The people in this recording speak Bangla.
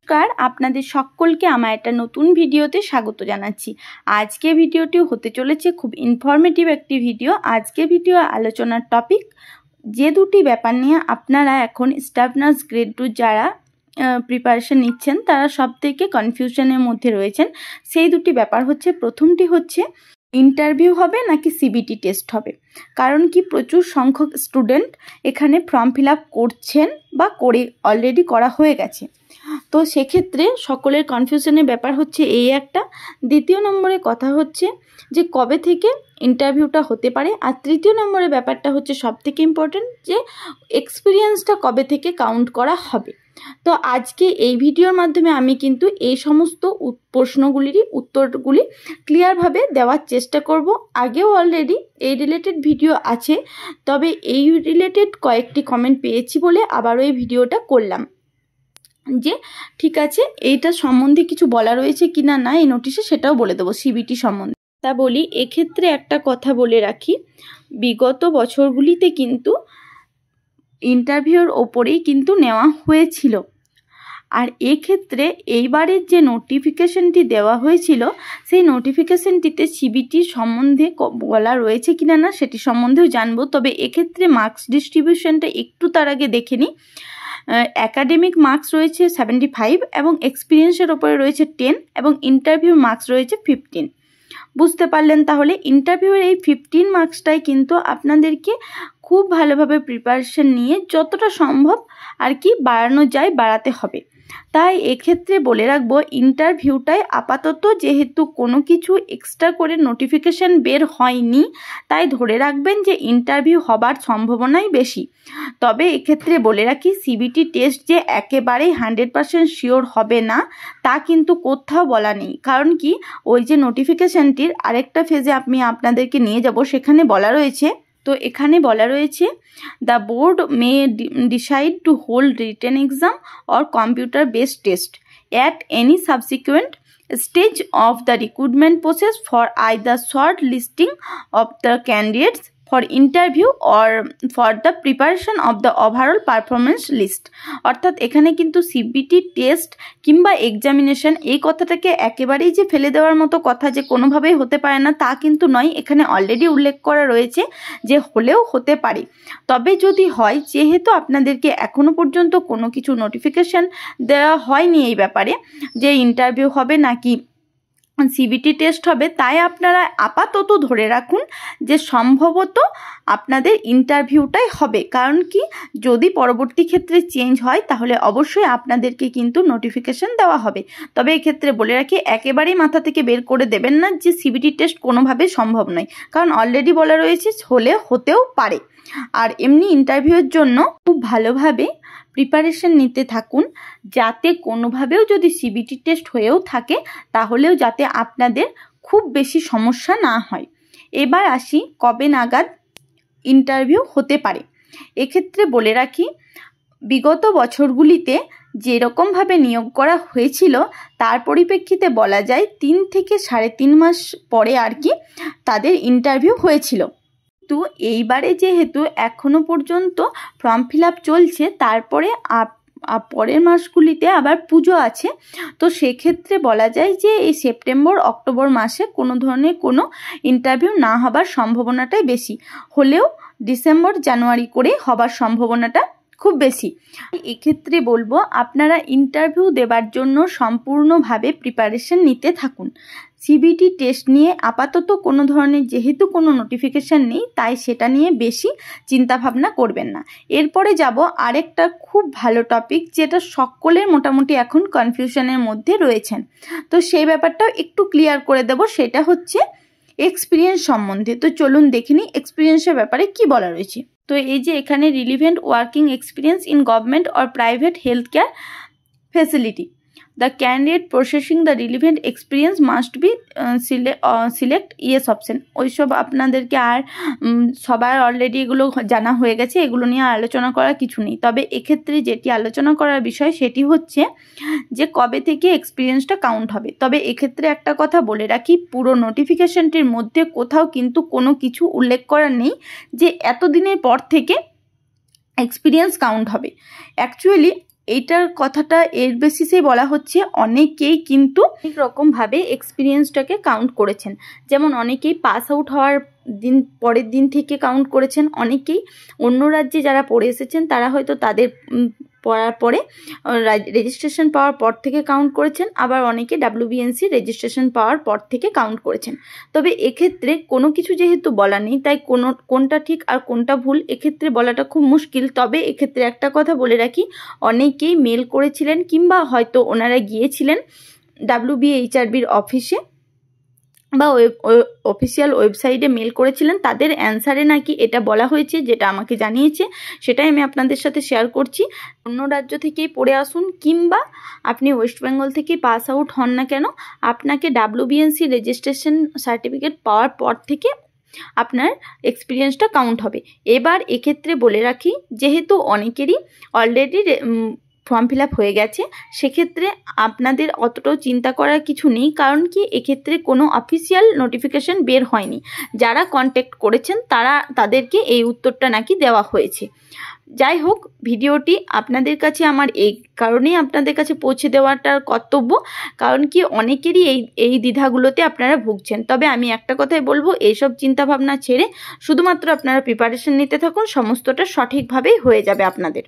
নমস্কার, আপনাদের সকলকে আমার একটা নতুন ভিডিওতে স্বাগত জানাচ্ছি। আজকে ভিডিওটি হতে চলেছে খুব ইনফরমেটিভ একটি ভিডিও। আজকে ভিডিও আলোচনার টপিক যে দুটি ব্যাপার নিয়ে আপনারা এখন স্টাফ নার্স গ্রেড 2 যারা প্রিপারেশন নিচ্ছেন তারা সব থেকে কনফিউশনের মধ্যে রয়েছেন। সেই দুটি ব্যাপার হচ্ছে, প্রথমটি হচ্ছে ইন্টারভিউ হবে নাকি সিবিটি টেস্ট হবে। কারণ কি প্রচুর সংখ্যক স্টুডেন্ট এখানে ফর্ম ফিল আপ করছেন বা অলরেডি করা হয়ে গেছে। তো সেক্ষেত্রে সকলের কনফিউশনের ব্যাপার হচ্ছে এই একটা। দ্বিতীয় নম্বরে কথা হচ্ছে যে কবে থেকে ইন্টারভিউটা হতে পারে। আর তৃতীয় নম্বরের ব্যাপারটা হচ্ছে সব থেকে ইম্পর্টেন্ট, যে এক্সপিরিয়েন্সটা কবে থেকে কাউন্ট করা হবে। তো আজকে এই ভিডিওর মাধ্যমে আমি কিন্তু এই সমস্ত প্রশ্নগুলিরই উত্তরগুলি ক্লিয়ারভাবে দেওয়ার চেষ্টা করব। আগেও অলরেডি এই রিলেটেড ভিডিও আছে, তবে এই রিলেটেড কয়েকটি কমেন্ট পেয়েছি বলে আবারও এই ভিডিওটা করলাম, যে ঠিক আছে এইটা সম্বন্ধে কিছু বলা রয়েছে কিনা না এই নোটিশে, সেটাও বলে দেবো সিবিটি সম্বন্ধে। তা বলি, এক্ষেত্রে একটা কথা বলে রাখি, বিগত বছরগুলিতে কিন্তু ইন্টারভিউর ওপরেই কিন্তু নেওয়া হয়েছিল। আর এক্ষেত্রে এইবারের যে নোটিফিকেশনটি দেওয়া হয়েছিল সেই নোটিফিকেশনটিতে সিবিটি সম্বন্ধে বলা রয়েছে কিনা না সেটি সম্বন্ধেও জানবো। তবে এক্ষেত্রে মার্কস ডিস্ট্রিবিউশনটা একটু তার আগে দেখে নিই। অ্যাকাডেমিক মার্কস রয়েছে 75 এবং এক্সপিরিয়েন্সের ওপরে রয়েছে 10 এবং ইন্টারভিউ মার্কস রয়েছে 15। বুঝতে পারলেন তাহলে ইন্টারভিউয়ের এই 15 মার্কসটাই কিন্তু আপনাদেরকে খুব ভালোভাবে প্রিপারেশন নিয়ে যতটা সম্ভব আর কি বাড়ানো যায় বাড়াতে হবে। তাই এক্ষেত্রে বলে রাখবো, ইন্টারভিউটাই আপাতত যেহেতু কোনো কিছু এক্সট্রা করে নোটিফিকেশন বের হয়নি, তাই ধরে রাখবেন যে ইন্টারভিউ হবার সম্ভাবনাই বেশি। তবে এক্ষেত্রে বলে রাখি, সিবিটি টেস্ট যে একেবারেই 100% শিওর হবে না তা কিন্তু কোথাও বলা নেই। কারণ কি, ওই যে নোটিফিকেশনটির আরেকটা ফেজে আমি আপনাদেরকে নিয়ে যাব, সেখানে বলা রয়েছে, তো এখানে বলা রয়েছে the board May decide to hold written exam or computer based test at any subsequent stage of the recruitment process for either short listing of the candidates for interview or for the preparation of the overall performance list। অর্থাৎ এখানে কিন্তু সিবিটি টেস্ট কিংবা এক্সামিনেশন এই কথাটাকে একেবারেই যে ফেলে দেওয়ার মতো কথা যে কোনোভাবেই হতে পারে না তা কিন্তু নয়। এখানে অলরেডি উল্লেখ করা রয়েছে যে হলেও হতে পারে। তবে যদি হয়, যেহেতু আপনাদেরকে এখনো পর্যন্ত কোনো কিছু নোটিফিকেশন দেওয়া হয়নি এই ব্যাপারে যে ইন্টারভিউ হবে নাকি সিবিটি টেস্ট হবে, তাই আপনারা আপাতত ধরে রাখুন যে সম্ভবত আপনাদের ইন্টারভিউটাই হবে। কারণ কি, যদি পরবর্তী ক্ষেত্রে চেঞ্জ হয় তাহলে অবশ্যই আপনাদেরকে কিন্তু নোটিফিকেশন দেওয়া হবে। তবে এক্ষেত্রে বলে রাখি, একেবারেই মাথা থেকে বের করে দেবেন না যে সিবিটি টেস্ট কোনোভাবে সম্ভব নয়, কারণ অলরেডি বলা রয়েছে হতেও পারে। আর এমনি ইন্টারভিউয়ের জন্য খুব ভালোভাবে প্রিপারেশন নিতে থাকুন, যাতে কোনোভাবেও যদি সিবিটি টেস্ট হয়েও থাকে তাহলেও যাতে আপনাদের খুব বেশি সমস্যা না হয়। এবার আসি কবে নাগাদ ইন্টারভিউ হতে পারে। এক্ষেত্রে বলে রাখি, বিগত বছরগুলিতে যেরকমভাবে নিয়োগ করা হয়েছিল তার পরিপ্রেক্ষিতে বলা যায় 3 থেকে 3.5 মাস পরে আর কি তাদের ইন্টারভিউ হয়েছিল। কিন্তু এইবারে যেহেতু এখনো পর্যন্ত ফর্ম ফিল আপ চলছে, তারপরে পরের মাসগুলিতে আবার পুজো আছে, তো সেক্ষেত্রে বলা যায় যে এই সেপ্টেম্বর অক্টোবর মাসে কোনো ধরনের কোনো ইন্টারভিউ না হবার সম্ভাবনাটাই বেশি, হলেও ডিসেম্বর জানুয়ারি করে হবার সম্ভাবনাটা খুব বেশি। এক্ষেত্রে বলবো, আপনারা ইন্টারভিউ দেবার জন্য সম্পূর্ণভাবে প্রিপারেশন নিতে থাকুন। সিবিটি টেস্ট নিয়ে আপাতত কোনো ধরনের যেহেতু কোনো নোটিফিকেশান নেই, তাই সেটা নিয়ে বেশি চিন্তাভাবনা করবেন না। এরপরে যাব আরেকটা খুব ভালো টপিক, যেটা সকলের মোটামুটি এখন কনফিউশনের মধ্যে রয়েছেন, তো সেই ব্যাপারটাও একটু ক্লিয়ার করে দেব। সেটা হচ্ছে এক্সপিরিয়েন্স সম্বন্ধে। তো চলুন দেখে নিই এক্সপিরিয়েন্সের ব্যাপারে কি বলা রয়েছে। তো এই যে এখানে relevant working experience in government or private health care facility, the candidate processing the relevant experience must be select yes option। ওইসব আপনাদেরকে আর সবার অলরেডি এগুলো জানা হয়ে গেছে, এগুলো নিয়ে আলোচনা করার কিছু নেই। তবে এক্ষেত্রে যেটি আলোচনা করার বিষয় সেটি হচ্ছে যে কবে থেকে এক্সপিরিয়েন্সটা কাউন্ট হবে। তবে এক্ষেত্রে একটা কথা বলে রাখি, পুরো নোটিফিকেশনটির মধ্যে কোথাও কিন্তু কোনো কিছু উল্লেখ করা নেই যে এতদিনের পর থেকে এক্সপিরিয়েন্স কাউন্ট হবে। অ্যাকচুয়ালি এইটার কথাটা এর বেসিসেই বলা হচ্ছে অনেকেই কিন্তু অনেক রকমভাবে এক্সপিরিয়েন্সটাকে কাউন্ট করেছেন। যেমন অনেকেই পাস আউট হওয়ার পরের দিন থেকে কাউন্ট করেছেন, অনেকেই অন্য রাজ্যে যারা পড়ে এসেছেন তারা হয়তো তাদের পড়ার পরে রেজিস্ট্রেশন পাওয়ার পর থেকে কাউন্ট করেছেন, আবার অনেকে WBNC রেজিস্ট্রেশন পাওয়ার পর থেকে কাউন্ট করেছেন। তবে এক্ষেত্রে কোনো কিছু যেহেতু বলা নেই, তাই কোনটা ঠিক আর কোনটা ভুল এক্ষেত্রে বলাটা খুব মুশকিল। তবে এক্ষেত্রে একটা কথা বলে রাখি, অনেকেই মেল করেছিলেন কিংবা হয়তো ওনারা গিয়েছিলেন WBHRBর অফিসে বা অফিসিয়াল ওয়েবসাইটে মেল করেছিলেন, তাদের অ্যান্সারে নাকি এটা বলা হয়েছে, যেটা আমাকে জানিয়েছে সেটাই আমি আপনাদের সাথে শেয়ার করছি। অন্য রাজ্য থেকেই পড়ে আসুন কিংবা আপনি ওয়েস্ট বেঙ্গল থেকেই পাস আউট হন না কেন, আপনাকে WBNC রেজিস্ট্রেশন সার্টিফিকেট পাওয়ার পর থেকে আপনার এক্সপিরিয়েন্সটা কাউন্ট হবে। এবার এক্ষেত্রে বলে রাখি, যেহেতু অনেকেরই অলরেডি ফর্ম ফিল আপ হয়ে গেছে, সেক্ষেত্রে আপনাদের অতটাও চিন্তা করার কিছু নেই। কারণ কি, এক্ষেত্রে কোনো অফিসিয়াল নোটিফিকেশন বের হয়নি। যারা কন্ট্যাক্ট করেছেন তাদেরকে এই উত্তরটা নাকি দেওয়া হয়েছে। যাই হোক, ভিডিওটি আপনাদের কাছে আমার এই কারণেই আপনাদের কাছে পৌঁছে দেওয়াটার কর্তব্য, কারণ কি অনেকেরই এই দ্বিধাগুলোতে আপনারা ভুগছেন। তবে আমি একটা কথাই বলবো, এইসব চিন্তাভাবনা ছেড়ে শুধুমাত্র আপনারা প্রিপারেশন নিতে থাকুন, সমস্তটা সঠিকভাবেই হয়ে যাবে আপনাদের।